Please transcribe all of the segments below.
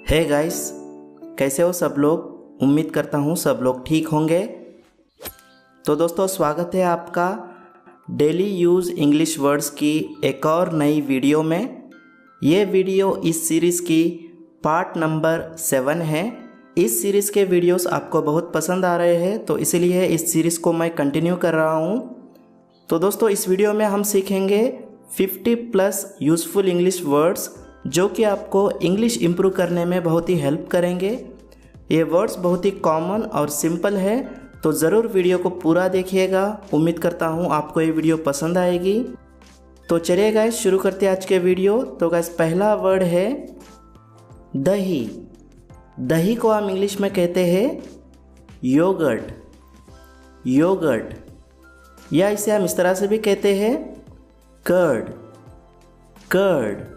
Hey guys, कैसे हो सब लोग। उम्मीद करता हूँ सब लोग ठीक होंगे। तो दोस्तों, स्वागत है आपका डेली यूज़ इंग्लिश वर्ड्स की एक और नई वीडियो में। ये वीडियो इस सीरीज़ की पार्ट नंबर 7 है। इस सीरीज़ के वीडियोस आपको बहुत पसंद आ रहे हैं, तो इसलिए इस सीरीज़ को मैं कंटिन्यू कर रहा हूँ। तो दोस्तों, इस वीडियो में हम सीखेंगे 50+ यूज़फुल इंग्लिश वर्ड्स जो कि आपको इंग्लिश इम्प्रूव करने में बहुत ही हेल्प करेंगे। ये वर्ड्स बहुत ही कॉमन और सिंपल है, तो ज़रूर वीडियो को पूरा देखिएगा। उम्मीद करता हूँ आपको ये वीडियो पसंद आएगी। तो चलिए गाइस, शुरू करते हैं आज के वीडियो। तो गाइस, पहला वर्ड है दही। दही को हम इंग्लिश में कहते हैं योगर्ट। योगर्ट, या इसे हम इस तरह से भी कहते हैं कर्ड। कर्ड।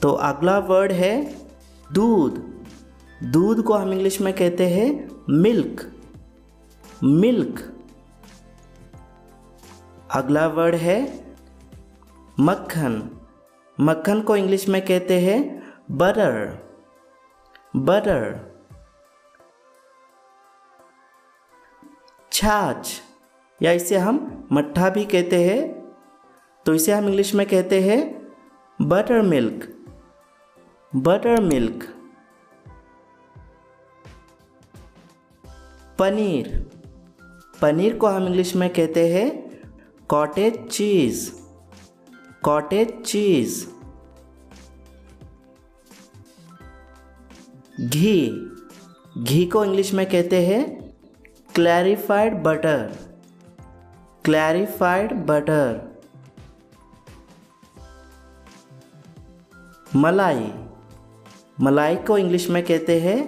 तो अगला वर्ड है दूध। दूध को हम इंग्लिश में कहते हैं मिल्क। मिल्क। अगला वर्ड है मक्खन। मक्खन को इंग्लिश में कहते हैं बटर। बटर। छाछ, या इसे हम मट्ठा भी कहते हैं, तो इसे हम इंग्लिश में कहते हैं butter milk. Butter milk. Paneer. Paneer को हम इंग्लिश में कहते हैं कॉटेज चीज़। कॉटेज चीज़। घी। घी को इंग्लिश में कहते हैं क्लैरिफाइड बटर। Clarified butter. मलाई। मलाई को इंग्लिश में कहते हैं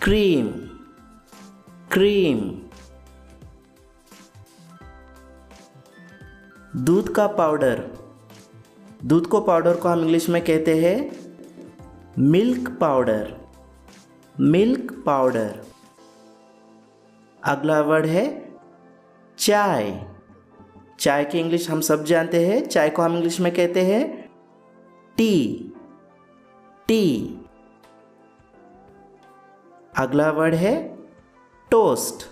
क्रीम। क्रीम। दूध का पाउडर। दूध को पाउडर को हम इंग्लिश में कहते हैं मिल्क पाउडर। Milk powder. अगला वर्ड है चाय। चाय की इंग्लिश हम सब जानते हैं। चाय को हम इंग्लिश में कहते हैं टी। टी। अगला वर्ड है टोस्ट।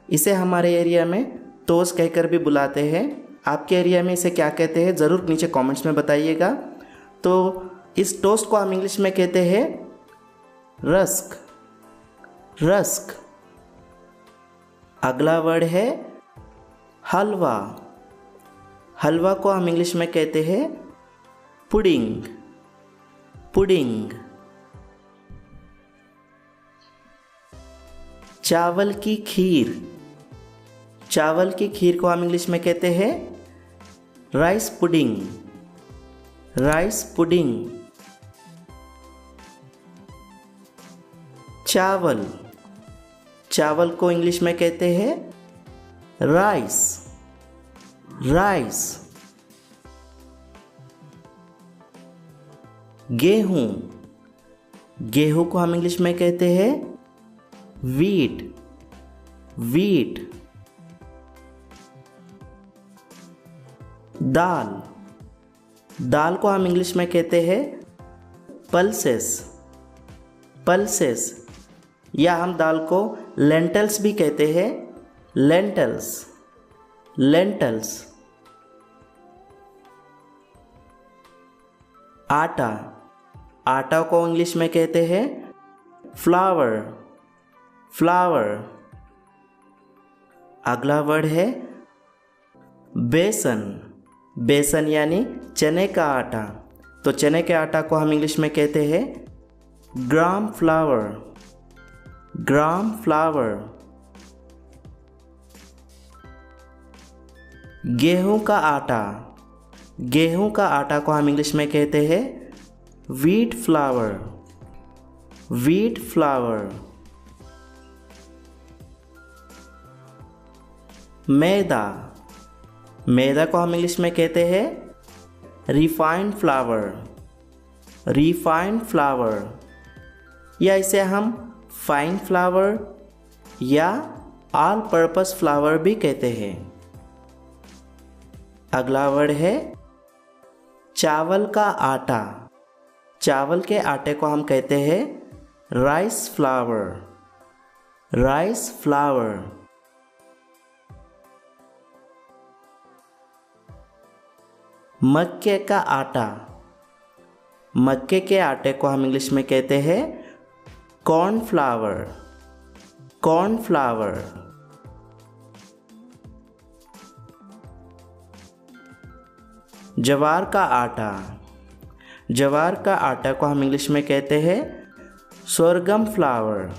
इसे हमारे एरिया में टोस्ट कहकर भी बुलाते हैं। आपके एरिया में इसे क्या कहते हैं ज़रूर नीचे कमेंट्स में बताइएगा। तो इस टोस्ट को हम इंग्लिश में कहते हैं रस्क। रस्क। अगला वर्ड है हलवा। हलवा को हम इंग्लिश में कहते हैं पुडिंग। पुडिंग। चावल की खीर। चावल की खीर को हम इंग्लिश में कहते हैं राइस पुडिंग। Rice pudding. चावल। चावल को इंग्लिश में कहते हैं राइस। राइस। गेहूं। गेहूं को हम इंग्लिश में कहते हैं वीट। वीट। दाल। दाल को हम इंग्लिश में कहते हैं पल्सेस। पल्सेस, या हम दाल को लेंटल्स भी कहते हैं लेंटल्स। लेंटल्स। आटा। आटा को इंग्लिश में कहते हैं फ्लावर। फ्लावर। अगला वर्ड है बेसन। बेसन यानी चने का आटा। तो चने के आटा को हम इंग्लिश में कहते हैं ग्राम फ्लावर। ग्राम फ्लावर। गेहूं का आटा। गेहूं का आटा को हम इंग्लिश में कहते हैं व्हीट फ्लावर। Wheat flour. मैदा। मैदा को हम इंग्लिश में कहते हैं रिफाइंड फ्लावर। रिफाइंड फ्लावर, या इसे हम फाइन फ्लावर या ऑल पर्पस फ्लावर भी कहते हैं। अगला वर्ड है चावल का आटा। चावल के आटे को हम कहते हैं राइस फ्लावर, राइस फ्लावर। मक्के का आटा, मक्के के आटे को हम इंग्लिश में कहते हैं कॉर्नफ्लावर, कॉर्नफ्लावर। ज्वार का आटा, ज्वार का आटा को हम इंग्लिश में कहते हैं sorghum flower,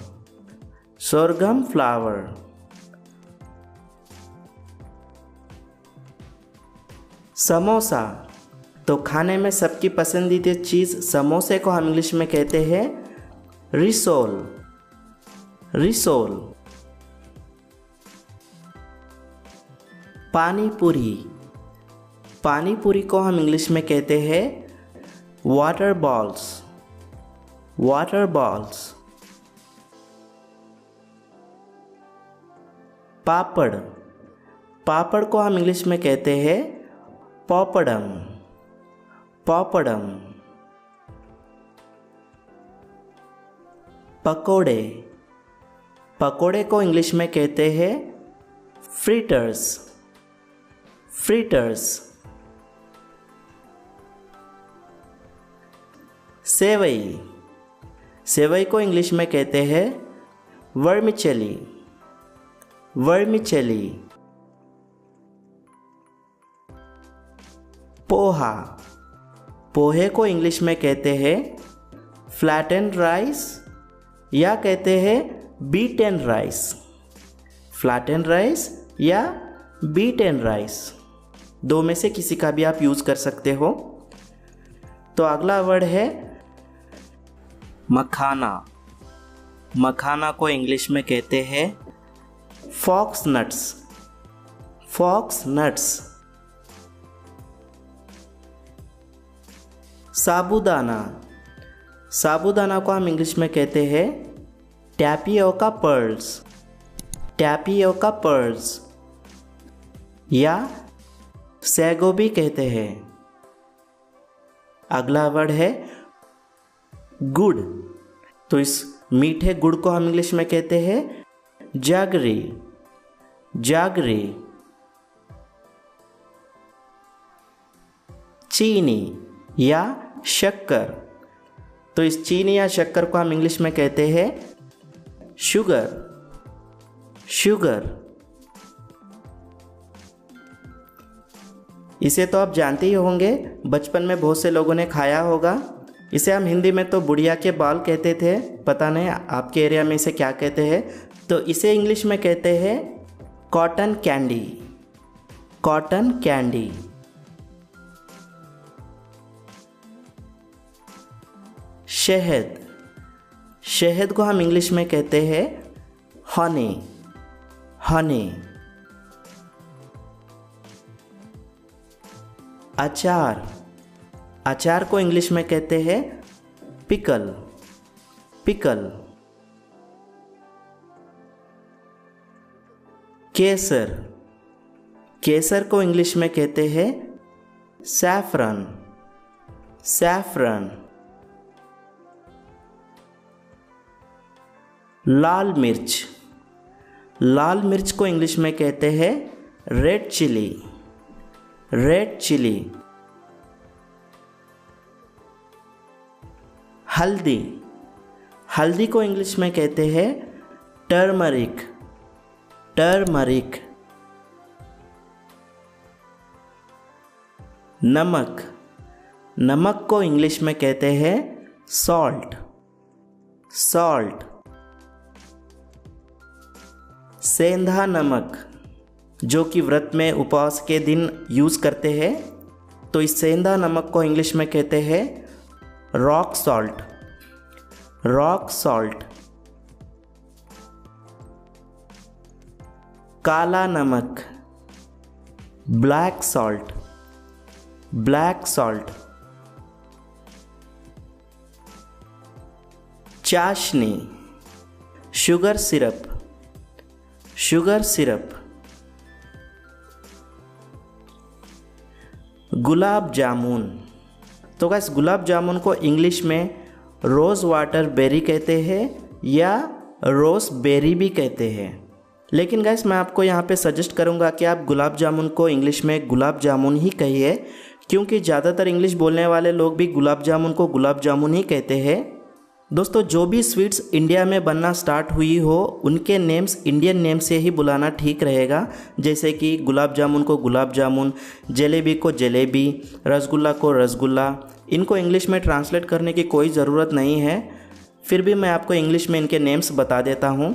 sorghum flower. Samosa, तो खाने में सबकी पसंदीदा चीज़ समोसे को हम इंग्लिश में कहते हैं रिसोल, रिसोल। पानी पूरी, पानी पूरी को हम इंग्लिश में कहते हैं वाटर बॉल्स, वाटर बॉल्स। पापड़, पापड़ को हम इंग्लिश में कहते हैं पॉपड़म, पॉपड़म। पकोड़े, पकोड़े को इंग्लिश में कहते हैं फ्रीटर्स, फ्रीटर्स। सेवई, सेवई को इंग्लिश में कहते हैं वर्मिचेली, वर्मिचेली। पोहा, पोहे को इंग्लिश में कहते हैं फ्लैटेंड राइस या कहते हैं बीटन राइस, फ्लैटेंड राइस या बीटन राइस, दो में से किसी का भी आप यूज़ कर सकते हो। तो अगला वर्ड है मखाना, मखाना को इंग्लिश में कहते हैं फॉक्स नट्स, फॉक्स नट्स। साबूदाना, साबूदाना को हम इंग्लिश में कहते हैं टैपियोका पर्ल्स, टैपियोका पर्ल्स या सैगो भी कहते हैं। अगला वर्ड है गुड़, तो इस मीठे गुड़ को हम इंग्लिश में कहते हैं जागरी, जागरी। चीनी या शक्कर, तो इस चीनी या शक्कर को हम इंग्लिश में कहते हैं शुगर, शुगर। इसे तो आप जानते ही होंगे, बचपन में बहुत से लोगों ने खाया होगा। इसे हम हिंदी में तो बुढ़िया के बाल कहते थे, पता नहीं आपके एरिया में इसे क्या कहते हैं। तो इसे इंग्लिश में कहते हैं कॉटन कैंडी, कॉटन कैंडी। शहद, शहद को हम इंग्लिश में कहते हैं हनी, हनी। अचार, अचार को इंग्लिश में कहते हैं पिकल, पिकल। केसर, केसर को इंग्लिश में कहते हैं सैफरन, सैफरन। लाल मिर्च, लाल मिर्च को इंग्लिश में कहते हैं रेड चिली, रेड चिली। हल्दी, हल्दी को इंग्लिश में कहते हैं टर्मरिक, टर्मरिक। नमक, नमक को इंग्लिश में कहते हैं सॉल्ट, सॉल्ट। सेंधा नमक, जो कि व्रत में उपवास के दिन यूज़ करते हैं, तो इस सेंधा नमक को इंग्लिश में कहते हैं रॉक सॉल्ट, रॉक सॉल्ट। काला नमक, ब्लैक सॉल्ट, ब्लैक सॉल्ट। चाशनी, sugar syrup, sugar syrup. Gulab jamun, तो गाइस गुलाब जामुन को इंग्लिश में रोज़ वाटर बेरी कहते हैं या रोज़ बेरी भी कहते हैं। लेकिन गाइस मैं आपको यहाँ पे सजेस्ट करूँगा कि आप गुलाब जामुन को इंग्लिश में गुलाब जामुन ही कहिए, क्योंकि ज़्यादातर इंग्लिश बोलने वाले लोग भी गुलाब जामुन को गुलाब जामुन ही कहते हैं। दोस्तों जो भी स्वीट्स इंडिया में बनना स्टार्ट हुई हो उनके नेम्स इंडियन नेम से ही बुलाना ठीक रहेगा, जैसे कि गुलाब जामुन को गुलाब जामुन, जलेबी को जलेबी, रसगुल्ला को रसगुल्ला। इनको इंग्लिश में ट्रांसलेट करने की कोई ज़रूरत नहीं है, फिर भी मैं आपको इंग्लिश में इनके नेम्स बता देता हूँ।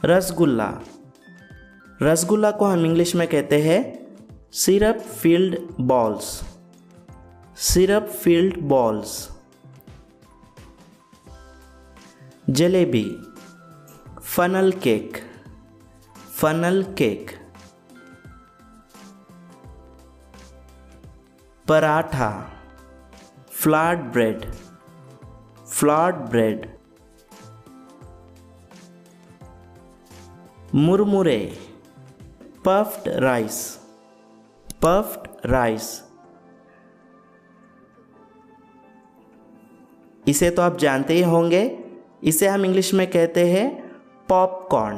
रसगुल्ला, रसगुल्ला को हम इंग्लिश में कहते हैं syrup field balls, syrup field balls. Jalebi, funnel cake, funnel cake. Paratha, flat bread, flat bread. मुरमुरे, पफ्ड राइस, पफ्ड राइस। इसे तो आप जानते ही होंगे, इसे हम इंग्लिश में कहते हैं पॉपकॉर्न,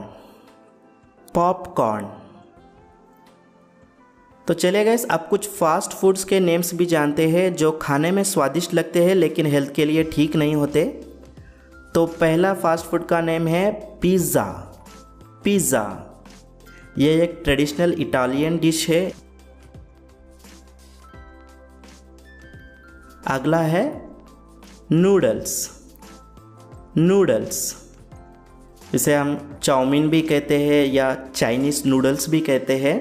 पॉपकॉर्न। तो चलिए गाइस, आप कुछ फास्ट फूड्स के नेम्स भी जानते हैं जो खाने में स्वादिष्ट लगते हैं लेकिन हेल्थ के लिए ठीक नहीं होते। तो पहला फास्ट फूड का नेम है पिज़्ज़ा, पिज़्ज़ा। यह एक ट्रेडिशनल इटालियन डिश है। अगला है नूडल्स, नूडल्स। इसे हम चाउमीन भी कहते हैं या चाइनीज़ नूडल्स भी कहते हैं।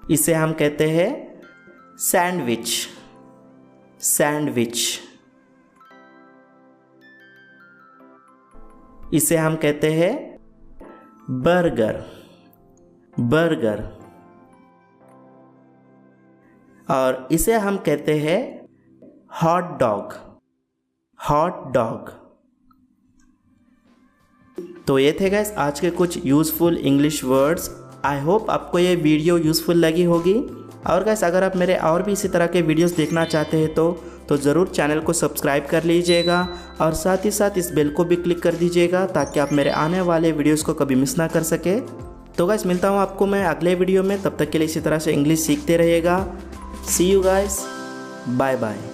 इसे हम कहते हैं सैंडविच, सैंडविच। इसे हम कहते हैं बर्गर, बर्गर। और इसे हम कहते हैं हॉट डॉग, हॉट डॉग। तो ये थे गाइस आज के कुछ useful English words. I hope आपको ये वीडियो यूज़फुल लगी होगी। और गाइस अगर आप मेरे और भी इसी तरह के वीडियोस देखना चाहते हैं तो ज़रूर चैनल को सब्सक्राइब कर लीजिएगा और साथ ही साथ इस बेल को भी क्लिक कर दीजिएगा ताकि आप मेरे आने वाले वीडियोस को कभी मिस ना कर सके। तो गाइस मिलता हूँ आपको मैं अगले वीडियो में, तब तक के लिए इसी तरह से इंग्लिश सीखते रहिएगा। सी यू गाइस, बाय बाय।